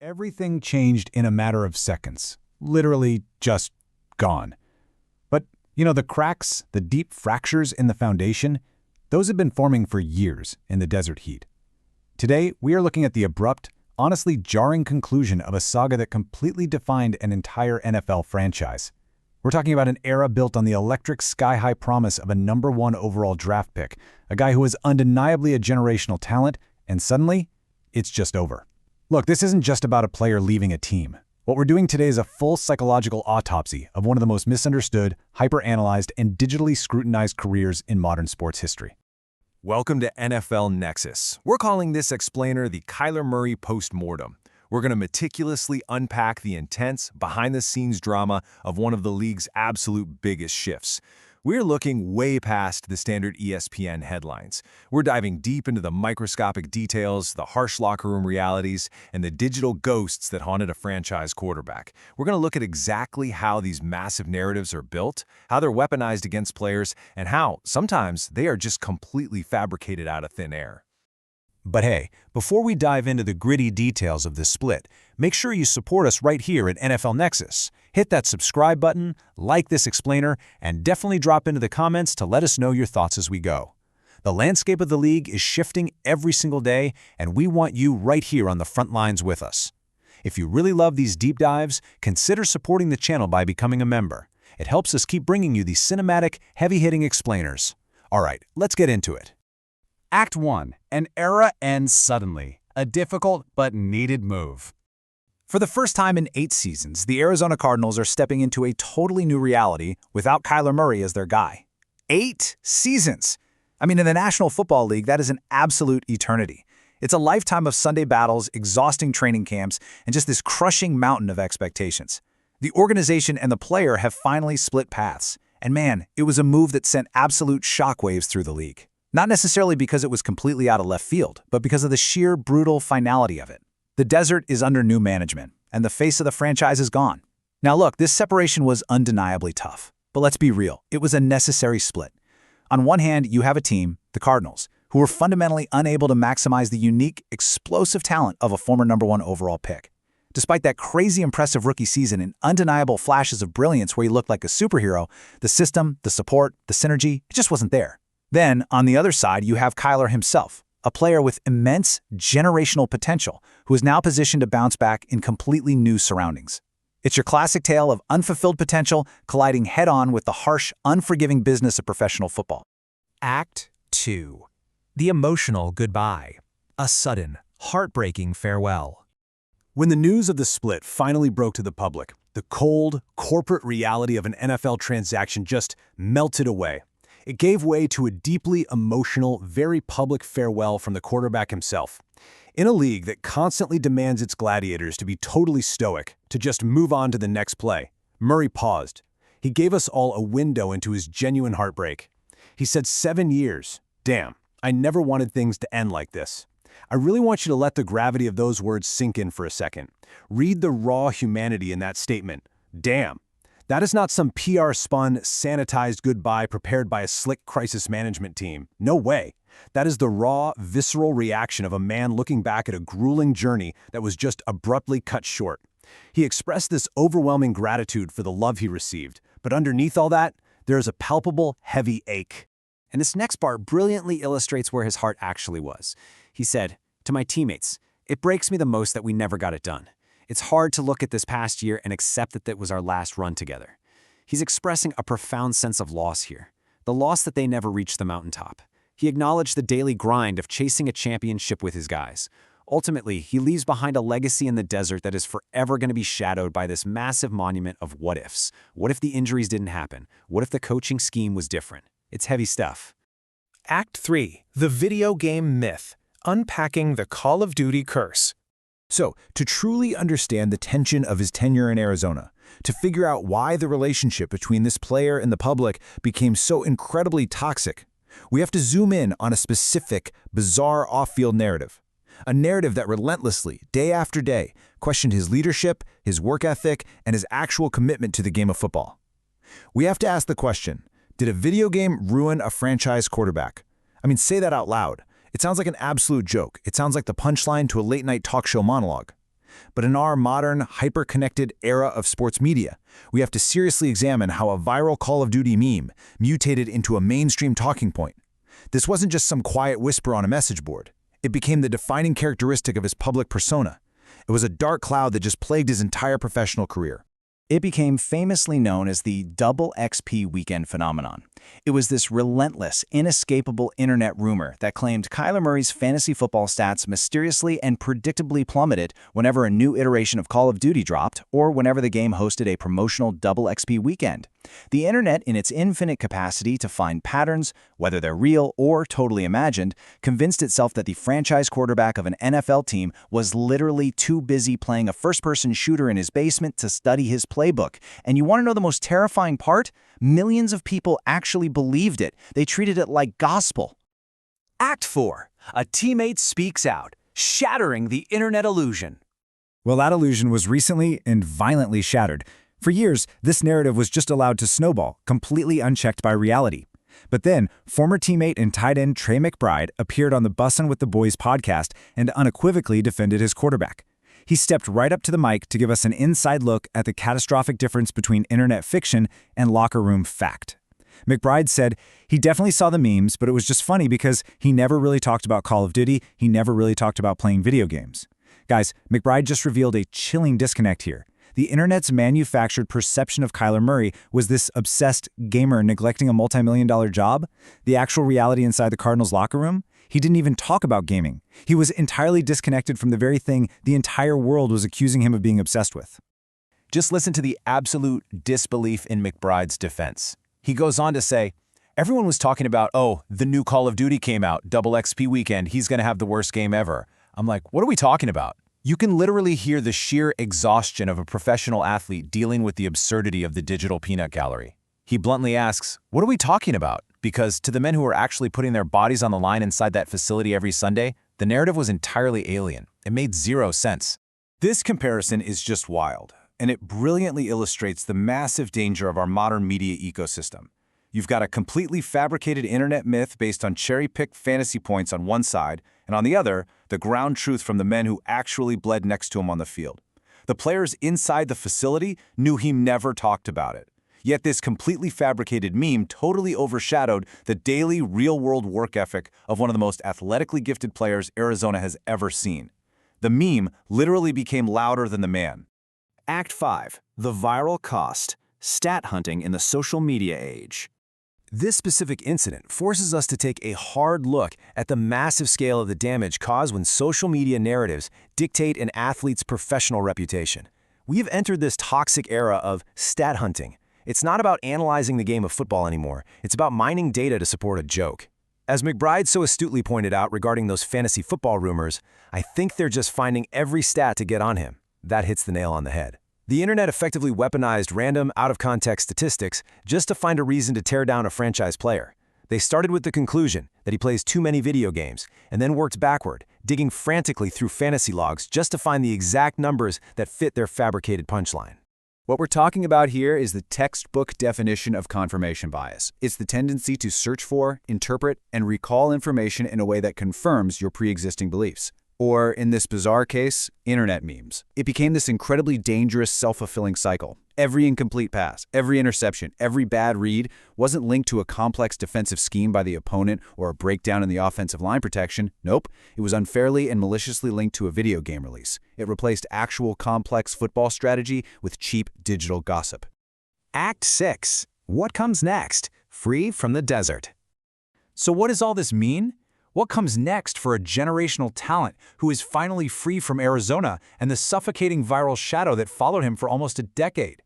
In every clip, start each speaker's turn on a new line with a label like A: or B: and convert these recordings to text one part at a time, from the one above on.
A: Everything changed in a matter of seconds. Literally just gone. But, the cracks, the deep fractures in the foundation, those have been forming for years in the desert heat. Today, we are looking at the abrupt, honestly jarring conclusion of a saga that completely defined an entire NFL franchise. We're talking about an era built on the electric sky-high promise of a #1 overall draft pick, a guy who was undeniably a generational talent, and suddenly, it's just over. Look, this isn't just about a player leaving a team. What we're doing today is a full psychological autopsy of one of the most misunderstood, hyper-analyzed, and digitally scrutinized careers in modern sports history.
B: Welcome to NFL Nexus. We're calling this explainer the Kyler Murray postmortem. We're going to meticulously unpack the intense, behind-the-scenes drama of one of the league's absolute biggest shifts. We're looking way past the standard ESPN headlines. We're diving deep into the microscopic details, the harsh locker room realities, and the digital ghosts that haunted a franchise quarterback. We're going to look at exactly how these massive narratives are built, how they're weaponized against players, and how, sometimes, they are just completely fabricated out of thin air.
C: But hey, before we dive into the gritty details of this split, make sure you support us right here at NFL Nexus. Hit that subscribe button, like this explainer, and definitely drop into the comments to let us know your thoughts as we go. The landscape of the league is shifting every single day, and we want you right here on the front lines with us. If you really love these deep dives, consider supporting the channel by becoming a member. It helps us keep bringing you these cinematic, heavy-hitting explainers. All right, let's get into it.
A: Act 1. An era ends suddenly. A difficult but needed move. For the first time in 8 seasons, the Arizona Cardinals are stepping into a totally new reality without Kyler Murray as their guy. 8 seasons! In the National Football League, that is an absolute eternity. It's a lifetime of Sunday battles, exhausting training camps, and just this crushing mountain of expectations. The organization and the player have finally split paths. And man, it was a move that sent absolute shockwaves through the league. Not necessarily because it was completely out of left field, but because of the sheer brutal finality of it. The desert is under new management, and the face of the franchise is gone. Now look, this separation was undeniably tough, but let's be real, it was a necessary split. On one hand, you have a team, the Cardinals, who were fundamentally unable to maximize the unique, explosive talent of a former #1 overall pick. Despite that crazy impressive rookie season and undeniable flashes of brilliance where he looked like a superhero, the system, the support, the synergy, it just wasn't there. Then, on the other side, you have Kyler himself, a player with immense generational potential who is now positioned to bounce back in completely new surroundings. It's your classic tale of unfulfilled potential colliding head-on with the harsh, unforgiving business of professional football.
C: Act 2. The emotional goodbye. A sudden, heartbreaking farewell.
B: When the news of the split finally broke to the public, the cold, corporate reality of an NFL transaction just melted away. It gave way to a deeply emotional, very public farewell from the quarterback himself. In a league that constantly demands its gladiators to be totally stoic, to just move on to the next play, Murray paused. He gave us all a window into his genuine heartbreak. He said 7 years. Damn, I never wanted things to end like this. I really want you to let the gravity of those words sink in for a second. Read the raw humanity in that statement. Damn. That is not some PR-spun, sanitized goodbye prepared by a slick crisis management team. No way. That is the raw, visceral reaction of a man looking back at a grueling journey that was just abruptly cut short. He expressed this overwhelming gratitude for the love he received, but underneath all that, there is a palpable, heavy ache.
D: And this next part brilliantly illustrates where his heart actually was. He said, "To my teammates, it breaks me the most that we never got it done. It's hard to look at this past year and accept that that was our last run together." He's expressing a profound sense of loss here, the loss that they never reached the mountaintop. He acknowledged the daily grind of chasing a championship with his guys. Ultimately, he leaves behind a legacy in the desert that is forever going to be shadowed by this massive monument of what-ifs. What if the injuries didn't happen? What if the coaching scheme was different? It's heavy stuff.
E: Act 3. The video game myth. Unpacking the Call of Duty curse.
A: So, to truly understand the tension of his tenure in Arizona, to figure out why the relationship between this player and the public became so incredibly toxic, we have to zoom in on a specific, bizarre off-field narrative. A narrative that relentlessly, day after day, questioned his leadership, his work ethic, and his actual commitment to the game of football. We have to ask the question, did a video game ruin a franchise quarterback? Say that out loud. It sounds like an absolute joke. It sounds like the punchline to a late-night talk show monologue.
B: But in our modern, hyper-connected era of sports media, we have to seriously examine how a viral Call of Duty meme mutated into a mainstream talking point. This wasn't just some quiet whisper on a message board. It became the defining characteristic of his public persona. It was a dark cloud that just plagued his entire professional career.
D: It became famously known as the double XP weekend phenomenon. It was this relentless, inescapable internet rumor that claimed Kyler Murray's fantasy football stats mysteriously and predictably plummeted whenever a new iteration of Call of Duty dropped or whenever the game hosted a promotional double XP weekend. The internet, in its infinite capacity to find patterns, whether they're real or totally imagined, convinced itself that the franchise quarterback of an NFL team was literally too busy playing a first-person shooter in his basement to study his playbook. And you want to know the most terrifying part? Millions of people actually believed it. They treated it like gospel.
A: Act 4. A teammate speaks out, shattering the internet illusion.
B: Well, that illusion was recently and violently shattered. For years, this narrative was just allowed to snowball, completely unchecked by reality. But then, former teammate and tight end Trey McBride appeared on the Bussin' with the Boys podcast and unequivocally defended his quarterback. He stepped right up to the mic to give us an inside look at the catastrophic difference between internet fiction and locker room fact. McBride said he definitely saw the memes, but it was just funny because he never really talked about Call of Duty, he never really talked about playing video games. Guys, McBride just revealed a chilling disconnect here. The internet's manufactured perception of Kyler Murray was this obsessed gamer neglecting a multi-million-dollar job. The actual reality inside the Cardinals' locker room? He didn't even talk about gaming. He was entirely disconnected from the very thing the entire world was accusing him of being obsessed with.
C: Just listen to the absolute disbelief in McBride's defense. He goes on to say, everyone was talking about, oh, the new Call of Duty came out, double XP weekend, he's going to have the worst game ever. I'm like, what are we talking about? You can literally hear the sheer exhaustion of a professional athlete dealing with the absurdity of the digital peanut gallery. He bluntly asks, what are we talking about? Because to the men who are actually putting their bodies on the line inside that facility every Sunday, the narrative was entirely alien. It made zero sense.
B: This comparison is just wild, and it brilliantly illustrates the massive danger of our modern media ecosystem. You've got a completely fabricated internet myth based on cherry-picked fantasy points on one side, and on the other, the ground truth from the men who actually bled next to him on the field. The players inside the facility knew he never talked about it. Yet this completely fabricated meme totally overshadowed the daily, real-world work ethic of one of the most athletically gifted players Arizona has ever seen. The meme literally became louder than the man.
D: Act 5. The viral cost. Stat hunting in the social media age.
C: This specific incident forces us to take a hard look at the massive scale of the damage caused when social media narratives dictate an athlete's professional reputation. We have entered this toxic era of stat hunting. It's not about analyzing the game of football anymore. It's about mining data to support a joke. As McBride so astutely pointed out regarding those fantasy football rumors, I think they're just finding every stat to get on him. That hits the nail on the head. The internet effectively weaponized random, out-of-context statistics just to find a reason to tear down a franchise player. They started with the conclusion that he plays too many video games, and then worked backward, digging frantically through fantasy logs just to find the exact numbers that fit their fabricated punchline.
A: What we're talking about here is the textbook definition of confirmation bias. It's the tendency to search for, interpret, and recall information in a way that confirms your pre-existing beliefs. Or, in this bizarre case, internet memes. It became this incredibly dangerous, self-fulfilling cycle. Every incomplete pass, every interception, every bad read wasn't linked to a complex defensive scheme by the opponent or a breakdown in the offensive line protection. Nope, it was unfairly and maliciously linked to a video game release. It replaced actual complex football strategy with cheap digital gossip.
C: Act 6. What comes next? Free from the desert.
A: So what does all this mean? What comes next for a generational talent who is finally free from Arizona and the suffocating viral shadow that followed him for almost a decade?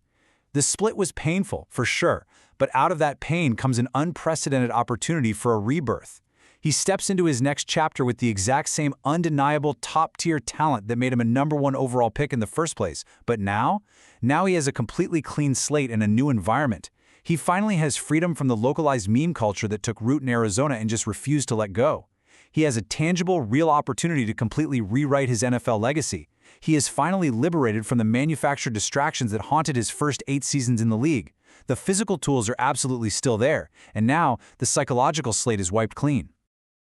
A: The split was painful, for sure, but out of that pain comes an unprecedented opportunity for a rebirth. He steps into his next chapter with the exact same undeniable top-tier talent that made him a #1 overall pick in the first place. But now he has a completely clean slate and a new environment. He finally has freedom from the localized meme culture that took root in Arizona and just refused to let go. He has a tangible, real opportunity to completely rewrite his NFL legacy. He is finally liberated from the manufactured distractions that haunted his first 8 seasons in the league. The physical tools are absolutely still there, and now the psychological slate is wiped clean.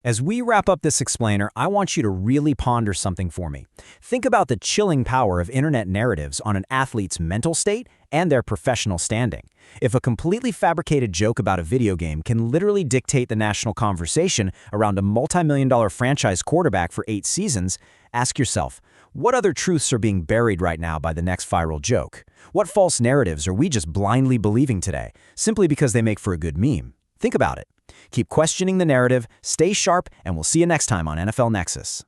D: As we wrap up this explainer, I want you to really ponder something for me. Think about the chilling power of internet narratives on an athlete's mental state and their professional standing. If a completely fabricated joke about a video game can literally dictate the national conversation around a multi-million-dollar franchise quarterback for 8 seasons, ask yourself, what other truths are being buried right now by the next viral joke? What false narratives are we just blindly believing today, simply because they make for a good meme? Think about it. Keep questioning the narrative, stay sharp, and we'll see you next time on NFL Nexus.